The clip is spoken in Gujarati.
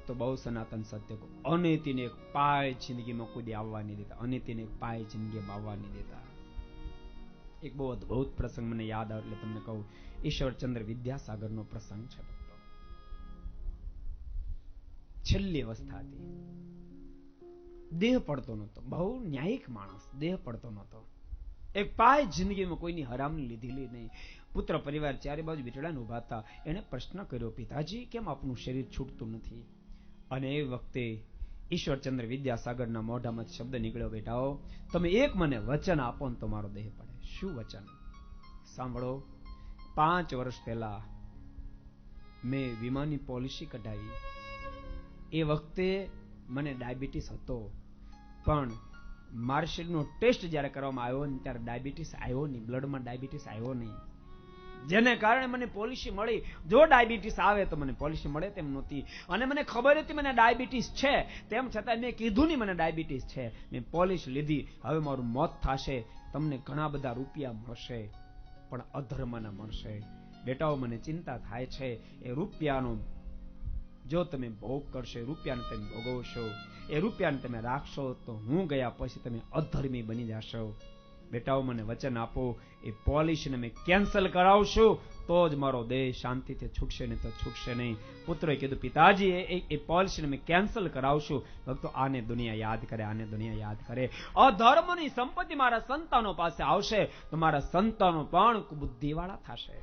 ભક્તો બહુ સનાતન સત્ય કહો, અનિતિને એક પાય જિંદગીમાં કોઈ આવવા નહીં દેતા. અનિતિને એક પાય જિંદગીમાં આવવા નહીં દેતા. એક બહુ અદભુત પ્રસંગ મને યાદ આવે એટલે તમને કહું. ઈશ્વરચંદ્ર વિદ્યાસાગરનો પ્રસંગ છે ભક્તો. છેલ્લી અવસ્થા હતી, દેહ પડતો નહોતો, બહુ ન્યાયિક માણસ, દેહ પડતો નહોતો. એક પાય જિંદગીમાં કોઈની હરામની લીધેલી નહીં. પુત્ર પરિવાર ચારે બાજુ બેઠેલા ઉભા હતા. એને પ્રશ્ન કર્યો, પિતાજી કેમ આપનું શરીર છૂટતું નથી? અને એ વખતે ઈશ્વરચંદ્ર વિદ્યાસાગરના મોઢામાં શબ્દ નીકળ્યો, બેટાઓ તમે એક મને વચન આપો ને તો મારો દેહ પડે. શું વચન? સાંભળો. 5 વર્ષ પહેલા મેં વીમાની પોલિસી કઢાવી. એ વખતે મને ડાયાબિટીસ હતો, પણ માર્શલનો ટેસ્ટ જ્યારે કરવામાં આવ્યો ને ત્યારે ડાયાબિટીસ આવ્યો નહીં, બ્લડમાં ડાયાબિટીસ આવ્યો નહીં. જેને કારણે મને પોલિસી મળી. જો ડાયાબિટીસ આવે તો મને પોલિસી મળે તેમ નહોતી. અને મને ખબર હતી મને ડાયાબિટીસ છે, તેમ છતાં મેં કીધું નહીં મને ડાયાબિટીસ છે. મેં પોલિસી લીધી. હવે મારું મોત થશે, તમને ઘણા બધા રૂપિયા મળશે, પણ અધર્મના મળશે. બેટાઓ મને ચિંતા થાય છે, એ રૂપિયાનો જો તમે ભોગ કરશો, રૂપિયાને તમે ભોગવશો, એ રૂપિયાને તમે રાખશો તો હું ગયા પછી તમે અધર્મી બની જશો. બેટાઓ મને વચન આપો, એ પોલિસીને મેં કેન્સલ કરાવશું તો જ મારો દેહ શાંતિથી છૂટશે, નહીં તો છૂટશે નહીં. પુત્રોએ કીધું, પિતાજી એ પોલિસીને મેં કેન્સલ કરાવશું. ભક્તો આને દુનિયા યાદ કરે, આને દુનિયા યાદ કરે. અધર્મની સંપત્તિ મારા સંતાનો પાસે આવશે તો મારા સંતાનો પણ બુદ્ધિવાળા થશે.